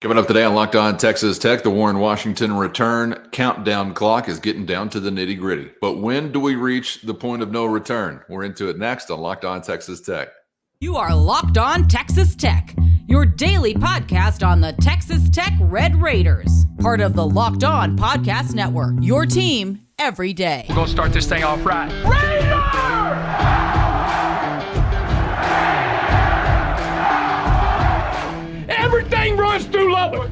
Coming up today on Locked On Texas Tech, the Warren-Washington return countdown clock is getting down to the nitty-gritty. But when do we reach the point of no return? We're into it next on Locked On Texas Tech. You are Locked On Texas Tech, your daily podcast on the Texas Tech Red Raiders, part of the Locked On Podcast Network, your team every day. We're going to start this thing off right. Raider! Everything runs through Lubbock.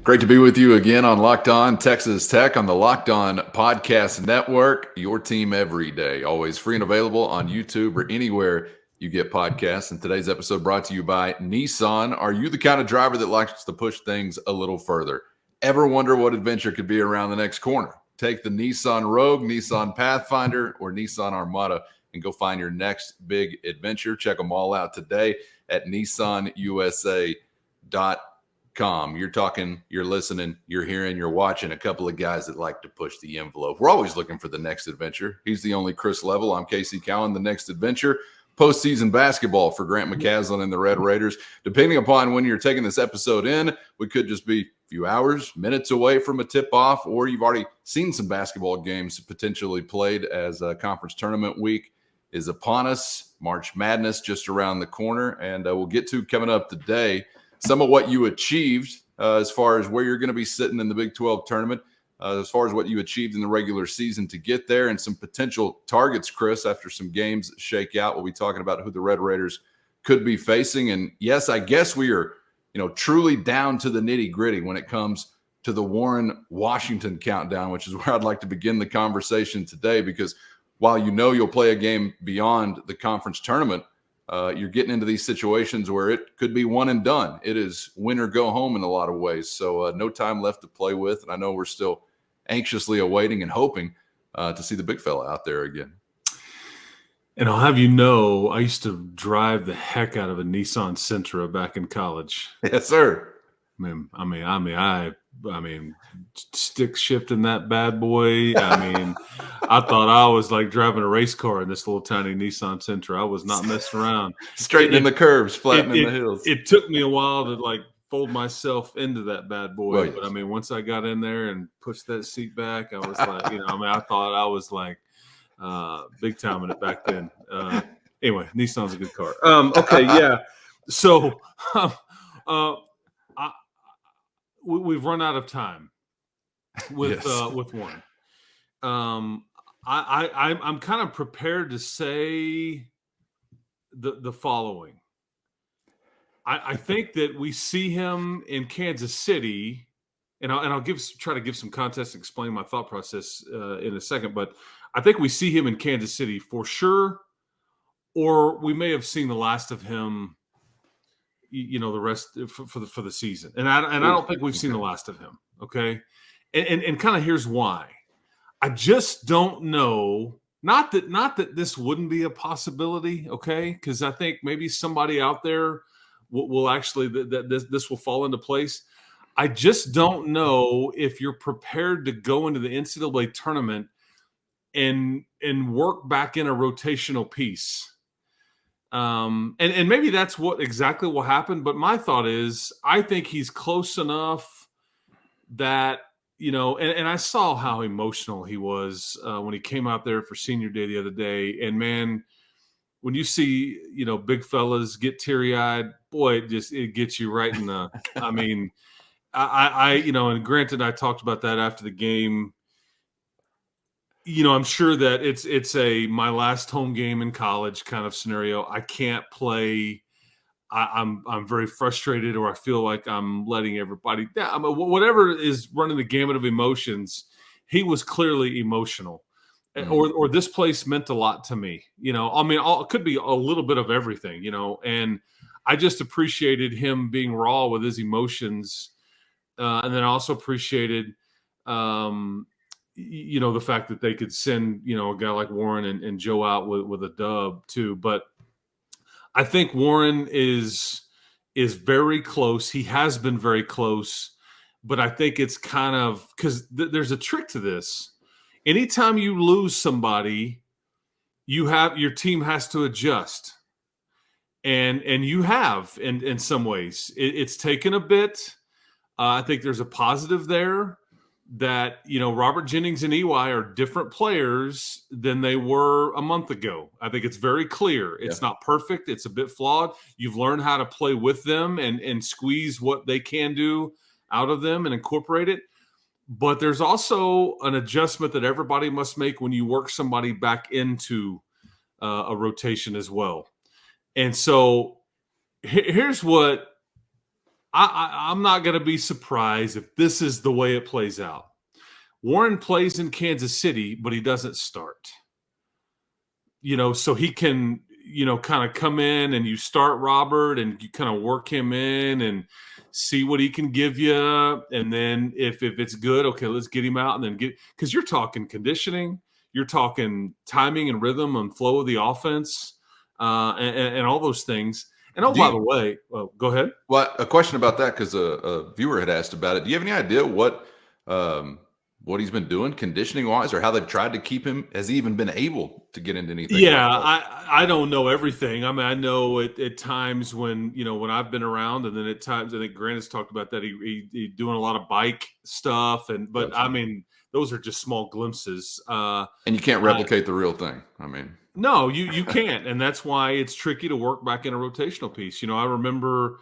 Great to be with you again on Locked On Texas Tech on the Locked On Podcast Network, your team every day. Always free and available on YouTube or anywhere you get podcasts. And today's episode brought to you by Nissan. Are you the kind of driver that likes to push things a little further? Ever wonder what adventure could be around the next corner? Take the Nissan Rogue, Nissan Pathfinder, or Nissan Armada and go find your next big adventure. Check them all out today at nissanusa.com. You're talking, you're listening, you're hearing, you're watching a couple of guys that like to push the envelope. We're always looking for the next adventure. He's the only Chris Level. I'm Casey Cowan. The next adventure, postseason basketball for Grant McCaslin and the Red Raiders. Depending upon when you're taking this episode in, we could just be a few hours, minutes away from a tip-off, or you've already seen some basketball games potentially played as a conference tournament week is upon us. March Madness just around the corner, and we'll get to coming up today some of what you achieved as far as where you're going to be sitting in the Big 12 tournament, as far as what you achieved in the regular season to get there, and some potential targets, Chris, after some games shake out. We'll be talking about who the Red Raiders could be facing. And yes, I guess we are, truly down to the nitty-gritty when it comes to the Warren-Washington countdown, which is where I'd like to begin the conversation today, because while you'll play a game beyond the conference tournament, you're getting into these situations where it could be one and done. It is win or go home in a lot of ways. So no time left to play with. And I know we're still anxiously awaiting and hoping to see the big fella out there again. And I'll have you know, I used to drive the heck out of a Nissan Sentra back in college. Yes, sir. I mean, stick shifting that bad boy. I thought I was like driving a race car in this little tiny Nissan Sentra. I was not messing around. Straightening the curves, flattening the hills. It took me a while to like fold myself into that bad boy. Right. But once I got in there and pushed that seat back, I was like, I thought I was like big time in it back then. Anyway, Nissan's a good car. Okay, yeah. So we've run out of time with Warren. I'm kind of prepared to say the following. I think that we see him in Kansas City, and I'll try to give some context and explain my thought process in a second. But I think we see him in Kansas City for sure, or we may have seen the last of him. The rest for the season, and I don't think we've seen the last of him. Okay, and kind of here's why. I just don't know. Not that this wouldn't be a possibility. Okay, because I think maybe somebody out there will actually that this will fall into place. I just don't know if you're prepared to go into the NCAA tournament and work back in a rotational piece. And maybe that's what exactly will happen. But my thought is, I think he's close enough that, and I saw how emotional he was when he came out there for senior day the other day. And man, when you see, big fellas get teary eyed, boy, it gets you right in the, and granted, I talked about that after the game. I'm sure that it's a my last home game in college kind of scenario. I can't play. I'm very frustrated, or I feel like I'm letting everybody down. Whatever is running the gamut of emotions, he was clearly emotional, or this place meant a lot to me. It could be a little bit of everything. And I just appreciated him being raw with his emotions, and then I also appreciated. The fact that they could send, a guy like Warren and Joe out with a dub too. But I think Warren is very close. He has been very close, but I think it's kind of because there's a trick to this. Anytime you lose somebody, your team has to adjust. And you have in some ways. It's taken a bit. I think there's a positive there that, Robert Jennings and EY are different players than they were a month ago. I think it's very clear. It's not perfect. It's a bit flawed. You've learned how to play with them and squeeze what they can do out of them and incorporate it. But there's also an adjustment that everybody must make when you work somebody back into a rotation as well. And so here's what I'm not going to be surprised if this is the way it plays out. Warren plays in Kansas City, but he doesn't start. So he can, kind of come in and you start Robert and you kind of work him in and see what he can give you. And then if it's good, okay, let's get him out and then because you're talking conditioning, you're talking timing and rhythm and flow of the offense and all those things. And by the way, go ahead. Well, a question about that, because a viewer had asked about it. Do you have any idea what he's been doing conditioning wise, or how they've tried to keep him? Has he even been able to get into anything? Yeah, like I don't know everything. I mean, I know at times when I've been around, and then at times I think Grant has talked about that he doing a lot of bike stuff, but I mean, those are just small glimpses. And you can't replicate the real thing. I mean. No, you can't, and that's why it's tricky to work back in a rotational piece. I remember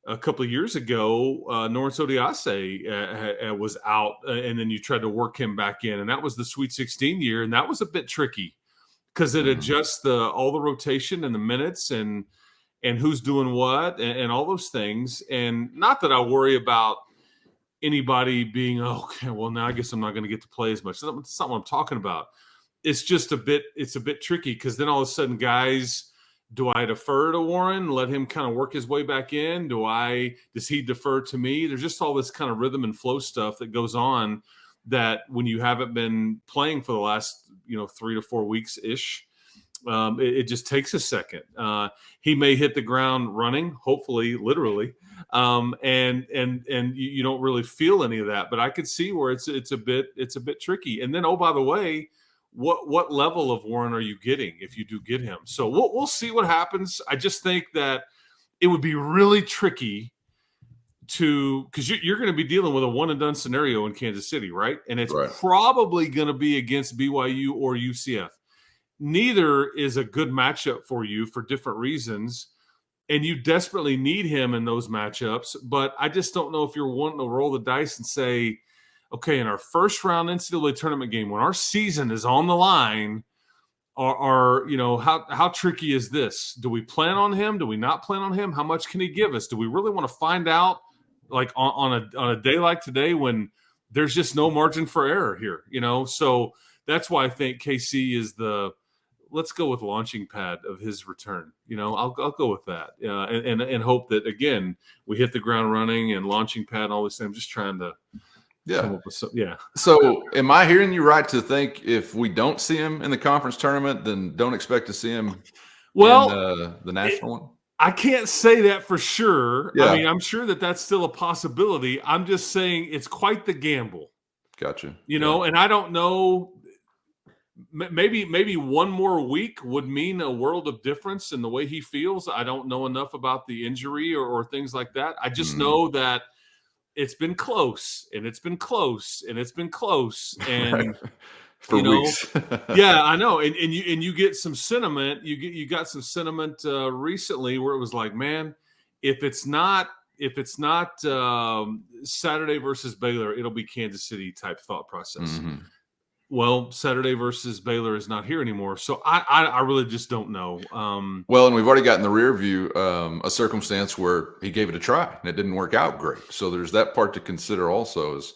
a couple of years ago, Norris Odiase was out, and then you tried to work him back in, and that was the Sweet 16 year, and that was a bit tricky because it adjusts all the rotation and the minutes and who's doing what and all those things. And not that I worry about anybody being, okay, well, now I guess I'm not going to get to play as much. That's not what I'm talking about. It's just a bit tricky because then all of a sudden, guys, do I defer to Warren, let him kind of work his way back in? Does he defer to me? There's just all this kind of rhythm and flow stuff that goes on that when you haven't been playing for the last, 3 to 4 weeks ish, it just takes a second. He may hit the ground running, hopefully, literally, and you don't really feel any of that. But I could see where it's a bit tricky. And then, by the way, what level of Warren are you getting if you do get him? So we'll see what happens. I just think that it would be really tricky because you're going to be dealing with a one and done scenario in Kansas City, right? And it's probably going to be against BYU or UCF. Neither is a good matchup for you for different reasons, and you desperately need him in those matchups. But I just don't know if you're wanting to roll the dice and say, okay, in our first round NCAA tournament game, when our season is on the line, how tricky is this? Do we plan on him? Do we not plan on him? How much can he give us? Do we really want to find out, like on a day like today when there's just no margin for error here? So that's why I think KC is let's go with launching pad of his return. I'll go with that, and hope that again we hit the ground running and launching pad and all this thing. I'm just trying to. Yeah. So am I hearing you right to think if we don't see him in the conference tournament, then don't expect to see him in the national one? I can't say that for sure. Yeah. I mean, I'm sure that's still a possibility. I'm just saying it's quite the gamble. Gotcha. And I don't know. Maybe one more week would mean a world of difference in the way he feels. I don't know enough about the injury or things like that. I just know that it's been close, and it's been close, and it's been close, and for weeks. Yeah, I know. And you get some sentiment. You got some sentiment recently where it was like, man, if it's not Saturday versus Baylor, it'll be Kansas City type thought process. Mm-hmm. Well, Saturday versus Baylor is not here anymore, so I really just don't know. Well, and we've already got in the rear view a circumstance where he gave it a try and it didn't work out great. So there's that part to consider also as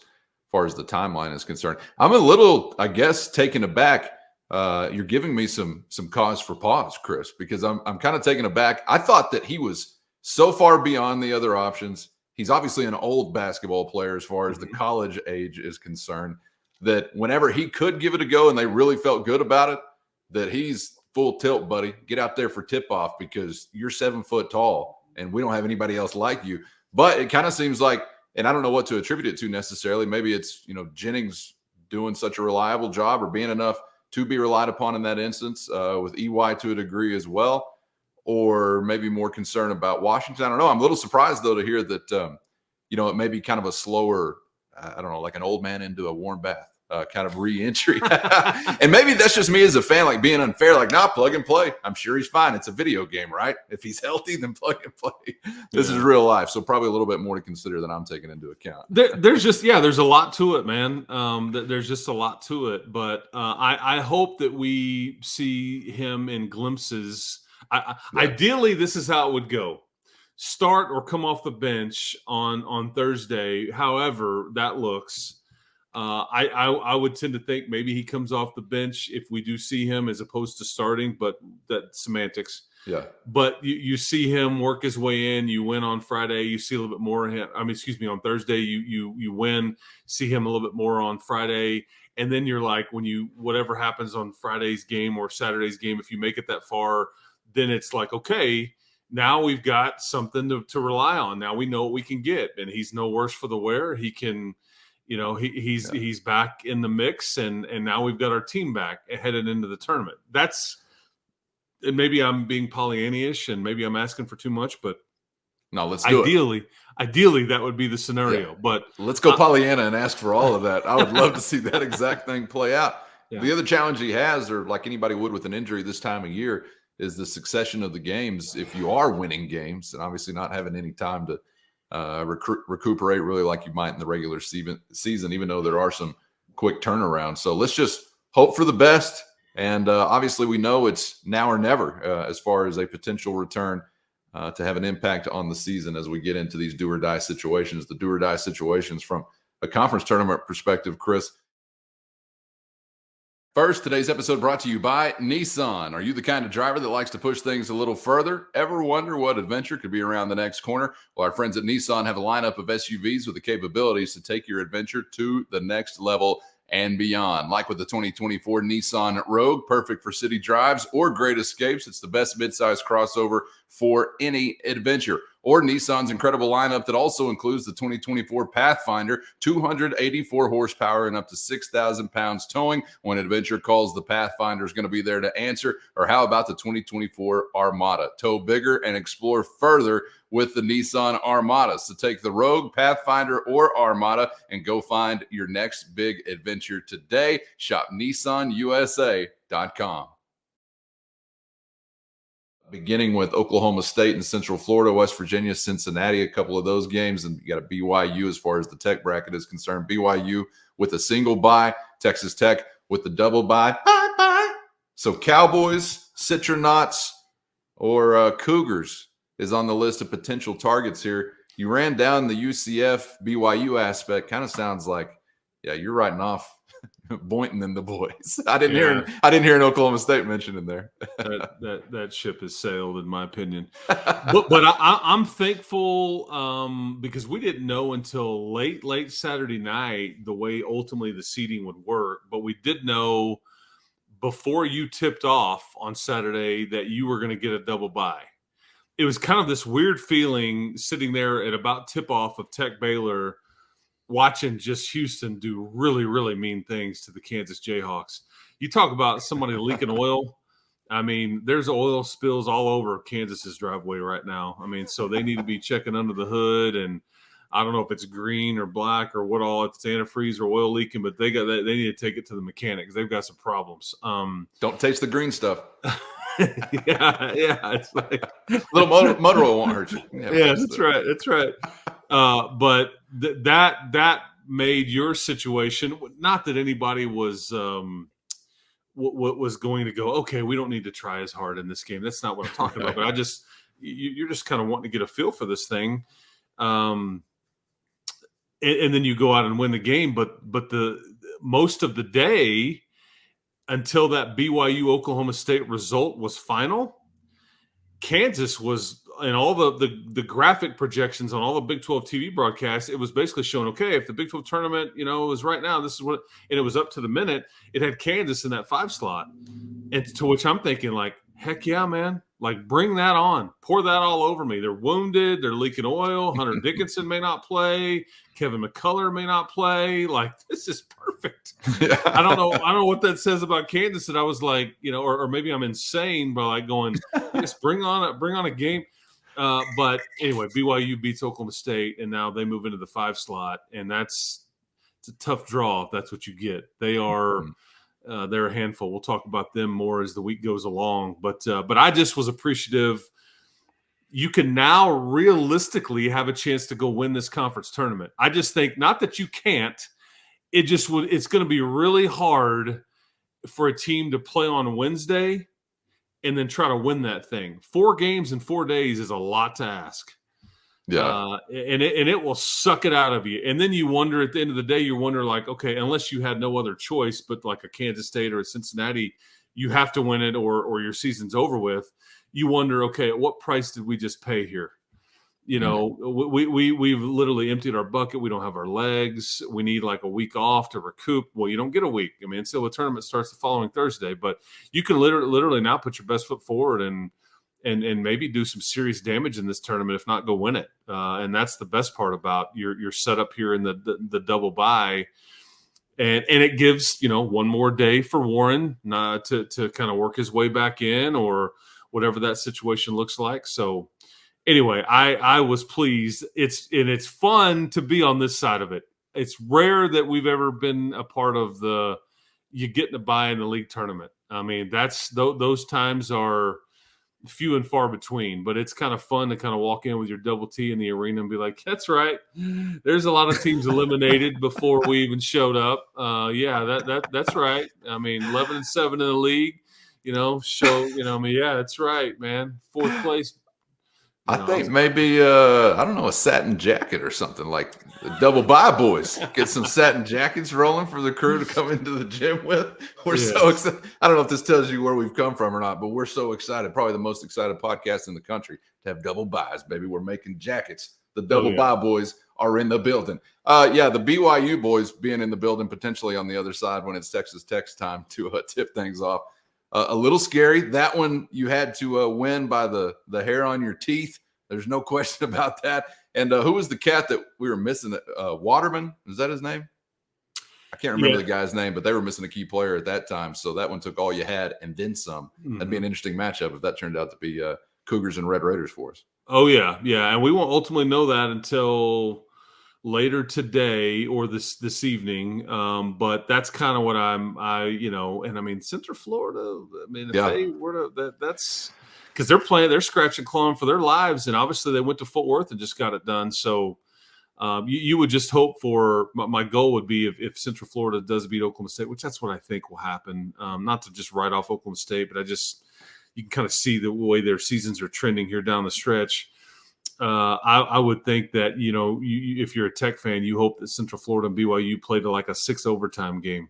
far as the timeline is concerned. I'm a little, I guess, taken aback. You're giving me some cause for pause, Chris, because I'm kind of taken aback. I thought that he was so far beyond the other options. He's obviously an old basketball player as far as the college age is concerned, that whenever he could give it a go and they really felt good about it, that he's full tilt, buddy. Get out there for tip-off because you're 7 foot tall and we don't have anybody else like you. But it kind of seems like, and I don't know what to attribute it to necessarily. Maybe it's, Jennings doing such a reliable job or being enough to be relied upon in that instance with EY to a degree as well, or maybe more concern about Washington. I don't know. I'm a little surprised, though, to hear that it may be kind of a slower, I don't know, like an old man into a warm bath kind of re-entry. And maybe that's just me as a fan, like being unfair, like, nah, plug and play. I'm sure he's fine. It's a video game, right? If he's healthy, then plug and play. This is real life. So probably a little bit more to consider than I'm taking into account. There's a lot to it, man. There's just a lot to it. But I hope that we see him in glimpses. Ideally, this is how it would go. Start or come off the bench on Thursday, however that looks. I would tend to think maybe he comes off the bench if we do see him as opposed to starting, but that's semantics. Yeah. But you see him work his way in. You win on Friday. You see a little bit more of him. On Thursday, you win, see him a little bit more on Friday. And then you're like, whatever happens on Friday's game or Saturday's game, if you make it that far, then it's like, okay, now we've got something to rely on. Now we know what we can get, and he's no worse for the wear. He can, he's back in the mix, and now we've got our team back headed into the tournament. And maybe I'm being Pollyanna-ish, and maybe I'm asking for too much, but no, let's do it. Ideally, that would be the scenario. Yeah. But let's go Pollyanna and ask for all of that. I would love to see that exact thing play out. Yeah. The other challenge he has, or like anybody would with an injury this time of year, is the succession of the games. If you are winning games and obviously not having any time to recuperate really like you might in the regular season, even though there are some quick turnarounds. So let's just hope for the best. And obviously we know it's now or never as far as a potential return to have an impact on the season as we get into these do or die situations. The do or die situations from a conference tournament perspective, Chris. First, today's episode brought to you by Nissan. Are you the kind of driver that likes to push things a little further? Ever wonder what adventure could be around the next corner? Well, our friends at Nissan have a lineup of SUVs with the capabilities to take your adventure to the next level and beyond. Like with the 2024 Nissan Rogue, perfect for city drives or great escapes. It's the best midsize crossover for any adventure. Or Nissan's incredible lineup that also includes the 2024 Pathfinder, 284 horsepower and up to 6,000 pounds towing. When adventure calls, the Pathfinder is going to be there to answer. Or how about the 2024 Armada? Tow bigger and explore further with the Nissan Armada. So take the Rogue, Pathfinder, or Armada and go find your next big adventure today. Shop NissanUSA.com. Beginning with Oklahoma State and Central Florida, West Virginia, Cincinnati, a couple of those games. And you got a BYU as far as the Tech bracket is concerned. BYU with a single bye, Texas Tech with the double bye. Bye. So Cowboys, Citronauts, or Cougars is on the list of potential targets here. You ran down the UCF BYU aspect. Kind of sounds like, yeah, you're writing off Boynton and the boys. I didn't hear an Oklahoma State mention in there. that ship has sailed, in my opinion. But I'm thankful because we didn't know until late Saturday night the way ultimately the seeding would work. But we did know before you tipped off on Saturday that you were going to get a double bye. It was kind of this weird feeling sitting there at about tip-off of Tech Baylor, watching just Houston do really, really mean things to the Kansas Jayhawks. You talk about somebody leaking oil. I mean, there's oil spills all over Kansas's driveway right now. I mean, so they need to be checking under the hood, and I don't know if it's green or black or what all, if it's antifreeze or oil leaking, but they need to take it to the mechanics. They've got some problems. Don't taste the green stuff. yeah, it's like little motor oil won't hurt you. Yeah, that's right. But that made your situation, not that anybody was going to go, okay, we don't need to try as hard in this game. That's not what I'm talking about. But you're just kind of wanting to get a feel for this thing, and then you go out and win the game. But the most of the day, until that BYU Oklahoma State result was final, Kansas was, in all the graphic projections on all the Big 12 TV broadcasts, it was basically showing, okay, if the Big 12 tournament, is right now, this is what, and it was up to the minute, it had Kansas in that 5 slot. And to which I'm thinking, like, heck yeah, man. Like, bring that on. Pour that all over me. They're wounded. They're leaking oil. Hunter Dickinson may not play. Kevin McCullough may not play. Like, this is perfect. Yeah. I don't know what that says about Kansas. And I was like, or maybe I'm insane by like going, just bring on a game. But anyway, BYU beats Oklahoma State, and now they move into the 5 slot, and it's a tough draw if that's what you get. They are they're a handful. We'll talk about them more as the week goes along. But I just was appreciative. You can now realistically have a chance to go win this conference tournament. I just think not that you can't. It's going to be really hard for a team to play on Wednesday and then try to win that thing. 4 games in 4 days is a lot to ask. Yeah. And it will suck it out of you. And then you wonder at the end of the day, you wonder like, okay, unless you had no other choice, but like a Kansas State or a Cincinnati, you have to win it or your season's over with. You wonder, okay, at what price did we just pay here? You know, we've literally emptied our bucket. We don't have our legs. We need like a week off to recoup. Well, you don't get a week. I mean, still the tournament starts the following Thursday, but you can literally now put your best foot forward and maybe do some serious damage in this tournament, if not go win it. And that's the best part about your setup here in the double bye. And it gives, one more day for Warren to kind of work his way back in or whatever that situation looks like. So anyway, I was pleased. It's fun to be on this side of it. It's rare that we've ever been a part of you getting a bye in the league tournament. I mean, those times are few and far between, but it's kind of fun to kind of walk in with your double T in the arena and be like, that's right. There's a lot of teams eliminated before we even showed up. That's right. I mean, 11-7 in the league, that's right, man. 4th place. I think maybe, I don't know, a satin jacket or something like the double bye boys. Get some satin jackets rolling for the crew to come into the gym with. We're so excited. I don't know if this tells you where we've come from or not, but we're so excited. Probably the most excited podcast in the country to have double buys, baby. We're making jackets. The double buy boys are in the building. The BYU boys being in the building potentially on the other side when it's Texas Tech's time to tip things off. A little scary. That one you had to win by the hair on your teeth. There's no question about that. And who was the cat that we were missing? Waterman? Is that his name? I can't remember the guy's name, but they were missing a key player at that time. So that one took all you had and then some. That'd be an interesting matchup if that turned out to be Cougars and Red Raiders for us. Oh, yeah. Yeah. And we won't ultimately know that until later today or this evening. But that's kind of what and I mean, Central Florida, I mean, if they were to, that's because they're scratching clawing for their lives. And obviously they went to Fort Worth and just got it done. So you would just hope for, my goal would be if Central Florida does beat Oklahoma State, which that's what I think will happen. Not to just write off Oklahoma State, but you can kind of see the way their seasons are trending here down the stretch. I would think that, if you're a Tech fan, you hope that Central Florida and BYU played like a 6 overtime game.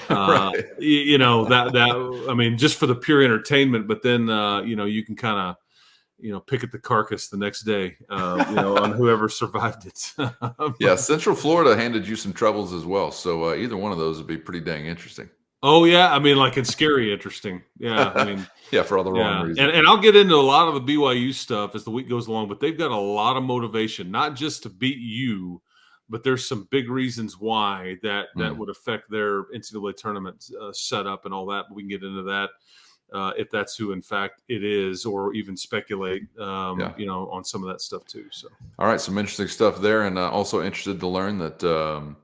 Right. I mean, just for the pure entertainment, but then, you can kind of, pick at the carcass the next day, on whoever survived it. Central Florida handed you some troubles as well. So either one of those would be pretty dang interesting. Oh, yeah. I mean, like it's scary interesting. Yeah. I mean, for all the wrong reasons. And I'll get into a lot of the BYU stuff as the week goes along, but they've got a lot of motivation, not just to beat you, but there's some big reasons why that would affect their NCAA tournament setup and all that. But we can get into that if that's who, in fact, it is, or even speculate, on some of that stuff too. So, all right, some interesting stuff there, and also interested to learn that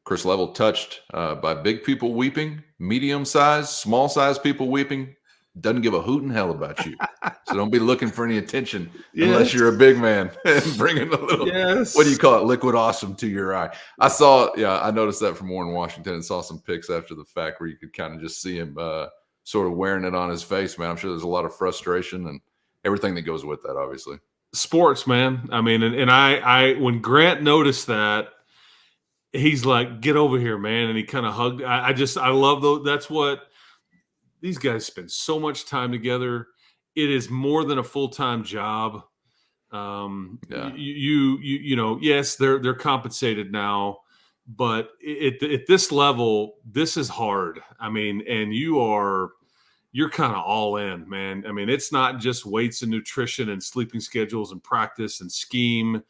Chris Level touched by big people weeping, medium-sized, small-sized people weeping. Doesn't give a hoot in hell about you. So don't be looking for any attention unless you're a big man and bringing a little, what do you call it, liquid awesome to your eye. I noticed that from Warren Washington and saw some pics after the fact where you could kind of just see him sort of wearing it on his face, man. I'm sure there's a lot of frustration and everything that goes with that, obviously. Sports, man. I mean, and I when Grant noticed that, he's like, get over here, man. And he kind of hugged. I love those. That's what these guys spend so much time together. It is more than a full-time job. Yes, they're compensated now, but at this level, this is hard. I mean, and you're kind of all in, man. I mean, it's not just weights and nutrition and sleeping schedules and practice and scheme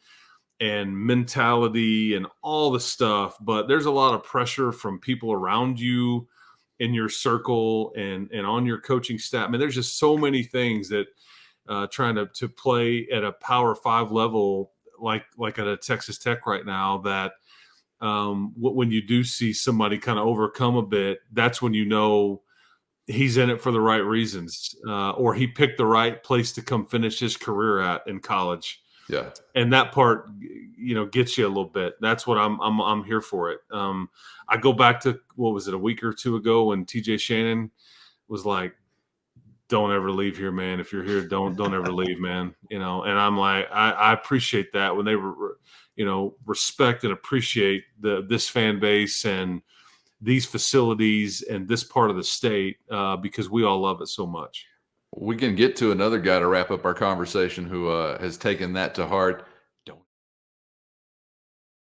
and mentality and all the stuff, but there's a lot of pressure from people around you in your circle and on your coaching staff. I mean, there's just so many things that trying to play at a Power 5 level like at a Texas Tech right now, that when you do see somebody kind of overcome a bit, that's when you know he's in it for the right reasons, or he picked the right place to come finish his career at in college. Yeah. And that part, gets you a little bit. That's what I'm here for it. I go back to, what was it, a week or two ago when TJ Shannon was like, "Don't ever leave here, man. If you're here, don't ever leave, man." And I'm like, I appreciate that when they were, respect and appreciate this fan base and these facilities and this part of the state, because we all love it so much. We can get to another guy to wrap up our conversation who has taken that to heart.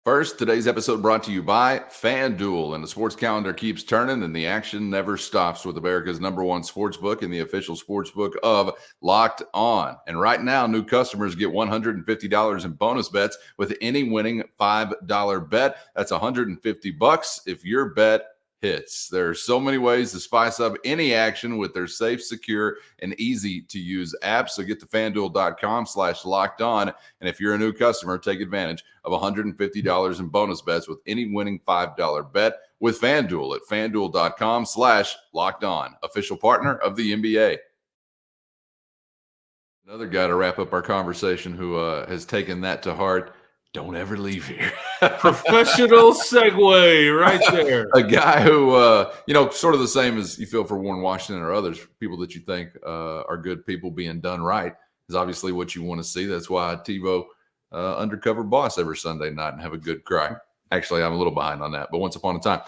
First, today's episode brought to you by FanDuel, and the sports calendar keeps turning and the action never stops with America's #1 sportsbook and the official sportsbook of Locked On. And right now, new customers get $150 in bonus bets with any winning $5 bet. That's $150 if your bet hits. There are so many ways to spice up any action with their safe, secure, and easy-to-use app. So get to FanDuel.com/locked-on. And if you're a new customer, take advantage of $150 in bonus bets with any winning $5 bet with FanDuel at FanDuel.com/locked-on, official partner of the NBA. Another guy to wrap up our conversation who has taken that to heart. Don't ever leave here. Professional segue right there. A guy who, sort of the same as you feel for Warren Washington or others, people that you think are good people being done right, is obviously what you want to see. That's why TiVo undercover boss every Sunday night and have a good cry. Actually, I'm a little behind on that, but once upon a time.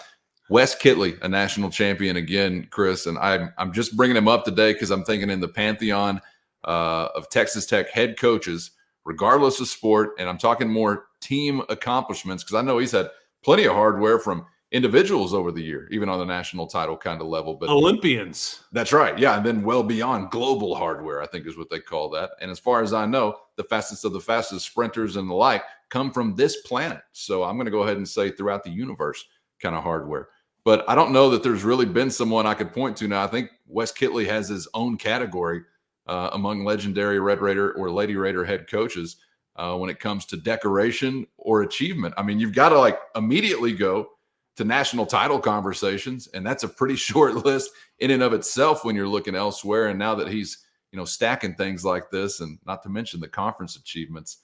Wes Kittley, a national champion again, Chris, and I'm just bringing him up today because I'm thinking in the pantheon of Texas Tech head coaches, regardless of sport, and I'm talking more team accomplishments because I know he's had plenty of hardware from individuals over the year, even on the national title kind of level. But Olympians. That's right. Yeah, and then well beyond global hardware, I think is what they call that. And as far as I know, the fastest of the fastest sprinters and the like come from this planet. So I'm going to go ahead and say throughout the universe kind of hardware. But I don't know that there's really been someone I could point to now. I think Wes Kittley has his own category among legendary Red Raider or Lady Raider head coaches when it comes to decoration or achievement. I mean, you've got to immediately go to national title conversations, and that's a pretty short list in and of itself when you're looking elsewhere. And now that he's, stacking things like this, and not to mention the conference achievements,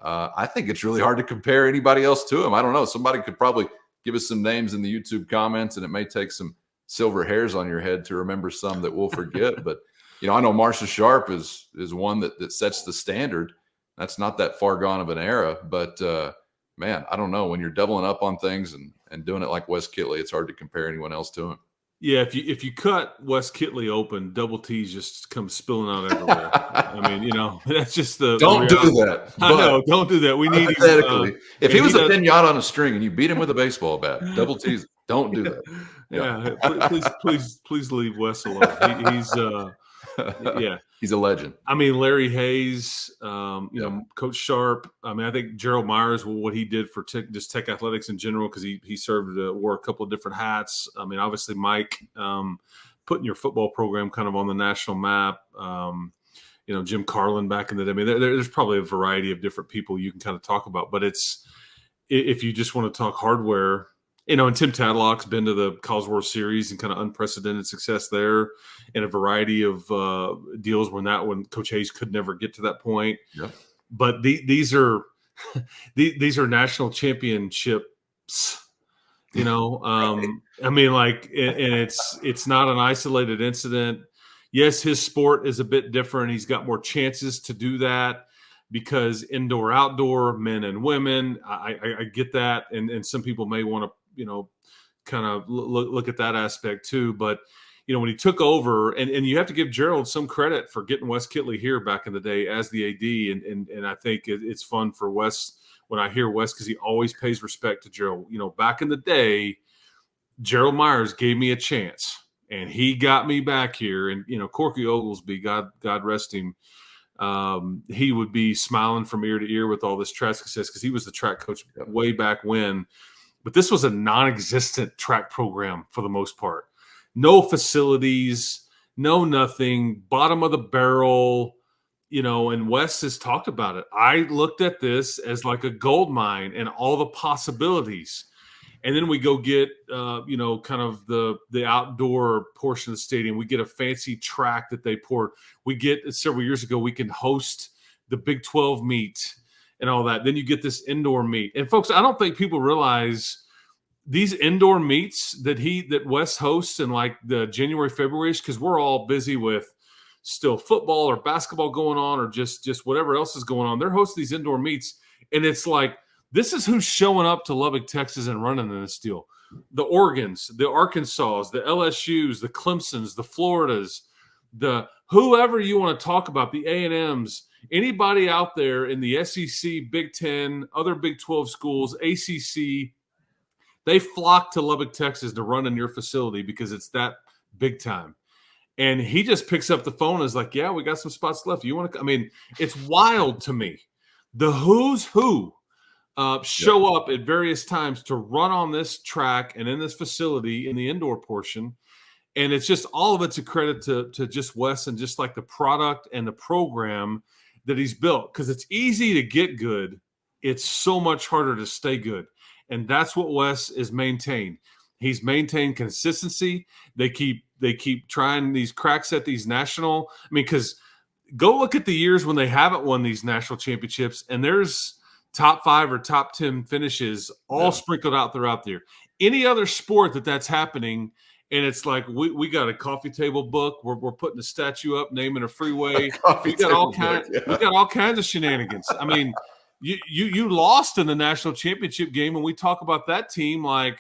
I think it's really hard to compare anybody else to him. I don't know. Somebody could probably give us some names in the YouTube comments, and it may take some silver hairs on your head to remember some that we'll forget. But I know Marcia Sharp is one that sets the standard. That's not that far gone of an era, but man, I don't know. When you're doubling up on things and doing it like Wes Kittley, it's hard to compare anyone else to him. Yeah, if you cut Wes Kittley open, double T's just come spilling out everywhere. I mean, that's just the don't do that. I know, don't do that. We need if he was a pinata on a string and you beat him with a baseball bat, double T's. Don't do that. Yeah, please leave Wes alone. He's he's a legend. I mean, Larry Hayes, Coach Sharp. I mean, I think Gerald Myers, what he did for Tech athletics in general, because he wore a couple of different hats. I mean, obviously Mike, putting your football program kind of on the national map. Jim Carlin back in the day. I mean, there's probably a variety of different people you can kind of talk about, but if you just want to talk hardware. And Tim Tadlock's been to the College World Series and kind of unprecedented success there, and a variety of deals when Coach Hayes could never get to that point. Yep. But these are national championships. Right. I mean, and it's not an isolated incident. Yes, his sport is a bit different. He's got more chances to do that because indoor, outdoor, men and women. I get that, and some people may want to. Kind of look at that aspect too. But, when he took over, and you have to give Gerald some credit for getting Wes Kittley here back in the day as the AD. And I think it's fun for Wes when I hear Wes, because he always pays respect to Gerald. Back in the day, Gerald Myers gave me a chance and he got me back here. And, Corky Oglesby, God rest him. He would be smiling from ear to ear with all this track success because he was the track coach way back when. But this was a non-existent track program for the most part. No facilities, no nothing, bottom of the barrel, and Wes has talked about it. I looked at this as like a gold mine and all the possibilities. And then we go get, kind of the outdoor portion of the stadium. We get a fancy track that they poured. We get several years ago, we can host the Big 12 meet and all that. Then you get this indoor meet. And folks, I don't think people realize these indoor meets that Wes hosts in like the January, February, because we're all busy with still football or basketball going on or just whatever else is going on. They're hosting these indoor meets, and it's like, this is who's showing up to Lubbock, Texas and running in this deal. The Oregons, the Arkansas, the LSUs, the Clemsons, the Floridas, the whoever you want to talk about, the A&Ms, anybody out there in the SEC, Big 10, other Big 12 schools, ACC, they flock to Lubbock, Texas to run in your facility because it's that big time. And he just picks up the phone and is like, yeah, we got some spots left. You want to – I mean, it's wild to me. The who's who show up at various times to run on this track and in this facility in the indoor portion. And it's just all of it's a credit to just Wes and just like the product and the program that he's built. Because it's easy to get good. It's so much harder to stay good. And that's what Wes is maintained. He's maintained consistency. They keep trying these cracks at these national. I mean, because go look at the years when they haven't won these national championships, and there's top 5 or top 10 finishes all sprinkled out throughout there. Any other sport that's happening, and it's like we got a coffee table book. We're putting a statue up, naming a freeway. We got all kinds of shenanigans. I mean, you lost in the national championship game, and we talk about that team like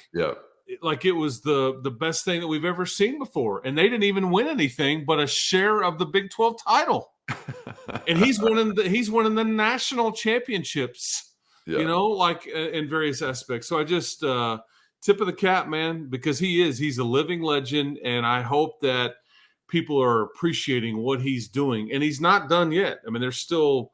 it was the best thing that we've ever seen before. And they didn't even win anything but a share of the Big 12 title. And he's winning the national championships, in various aspects. So I just tip of the cap, man, because he's a living legend. And I hope that people are appreciating what he's doing. And he's not done yet. I mean, there's still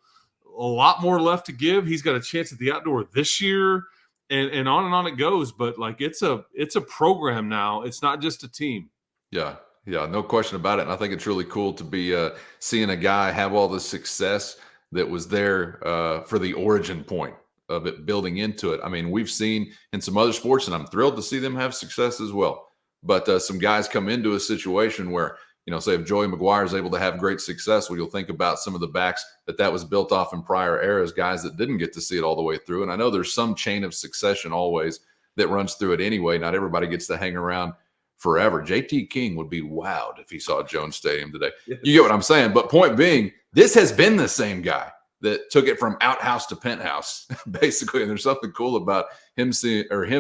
a lot more left to give. He's got a chance at the outdoor this year. And on it goes, but like it's a program now. It's not just a team. Yeah, no question about it. And I think it's really cool to be seeing a guy have all the success that was there for the origin point of it building into it. I mean, we've seen in some other sports, and I'm thrilled to see them have success as well. But some guys come into a situation where, say if Joey McGuire is able to have great success, well, you'll think about some of the backs that was built off in prior eras, guys that didn't get to see it all the way through. And I know there's some chain of succession always that runs through it anyway. Not everybody gets to hang around forever. JT King would be wowed if he saw Jones Stadium today. You get what I'm saying? But point being, this has been the same guy that took it from outhouse to penthouse, basically. And there's something cool about him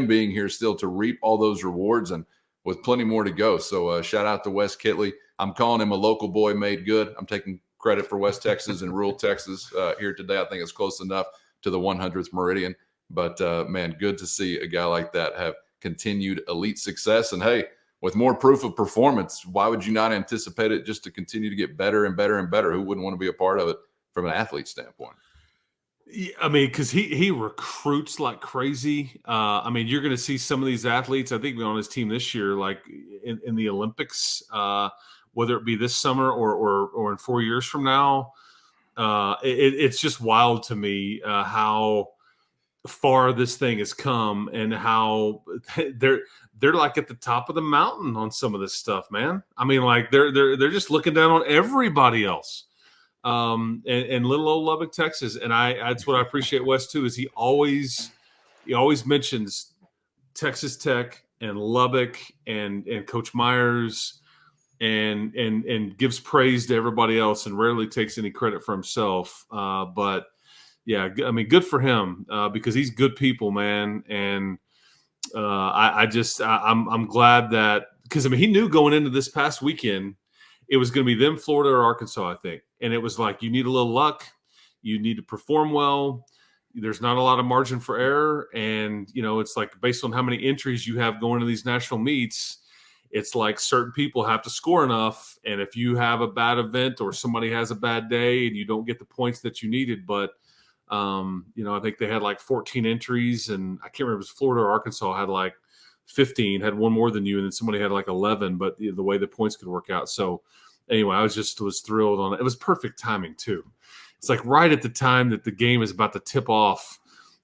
being here still to reap all those rewards and with plenty more to go. So shout out to Wes Kittley. I'm calling him a local boy made good. I'm taking credit for West Texas and rural Texas here today. I think it's close enough to the 100th Meridian. But, man, good to see a guy like that have continued elite success. And, hey, with more proof of performance, why would you not anticipate it just to continue to get better and better and better? Who wouldn't want to be a part of it from an athlete standpoint? I mean, because he recruits like crazy. I mean, you're going to see some of these athletes, I think, on his team this year, like in the Olympics, whether it be this summer or in 4 years from now. It's just wild to me how far this thing has come and how they're like at the top of the mountain on some of this stuff, man. I mean, like they're just looking down on everybody else. And little old Lubbock, Texas. And that's what I appreciate Wes too, is he always mentions Texas Tech and Lubbock and Coach Myers and gives praise to everybody else and rarely takes any credit for himself. But yeah, I mean, good for him because he's good people, man. And I'm glad that, because I mean, he knew going into this past weekend, it was going to be them, Florida or Arkansas, I think. And it was like, you need a little luck. You need to perform well. There's not a lot of margin for error. And, it's like based on how many entries you have going to these national meets, it's like certain people have to score enough. And if you have a bad event or somebody has a bad day and you don't get the points that you needed, but, I think they had like 14 entries, and I can't remember if it was Florida or Arkansas had like 15, had one more than you, and then somebody had like 11, but the way the points could work out. So anyway, I was thrilled on it. It was perfect timing too. It's like right at the time that the game is about to tip off,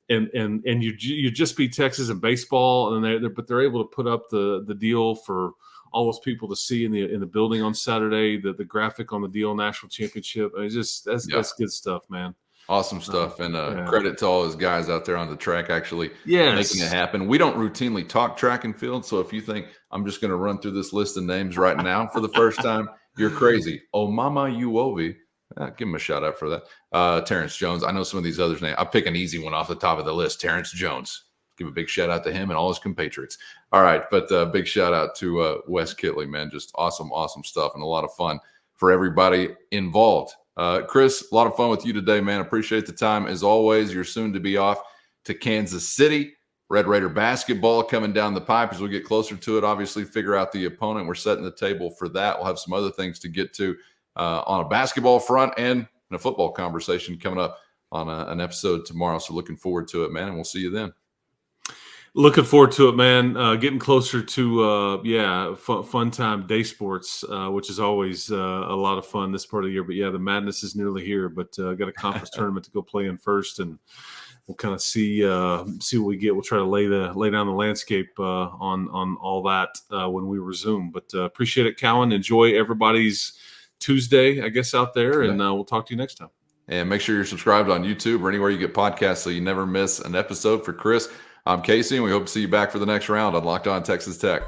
and you just beat Texas in baseball, and they're able to put up the deal for all those people to see in the building on Saturday. The graphic on the deal national championship. It's just that's good stuff, man. Awesome stuff, and credit to all those guys out there on the track actually making it happen. We don't routinely talk track and field, so if you think I'm just going to run through this list of names right now for the first time, you're crazy. Omama Uovi, give him a shout out for that. Terrence Jones. I know some of these others' names. I'll pick an easy one off the top of the list. Terrence Jones. Give a big shout out to him and all his compatriots. All right, but big shout out to Wes Kittley, man. Just awesome stuff and a lot of fun for everybody involved. Chris, a lot of fun with you today, man. Appreciate the time. As always, you're soon to be off to Kansas City. Red Raider basketball coming down the pipe as we get closer to it. Obviously, figure out the opponent. We're setting the table for that. We'll have some other things to get to on a basketball front and in a football conversation coming up on an episode tomorrow. So looking forward to it, man, and we'll see you then. Looking forward to it, man. Getting closer to, fun time day sports, which is always a lot of fun this part of the year. But, the madness is nearly here. But got a conference tournament to go play in first, and we'll kind of see what we get. We'll try to lay down the landscape on all that when we resume. But appreciate it, Cowan. Enjoy everybody's Tuesday, I guess, out there, and we'll talk to you next time. And make sure you're subscribed on YouTube or anywhere you get podcasts so you never miss an episode. For Chris, I'm Casey, and we hope to see you back for the next round on Locked On Texas Tech.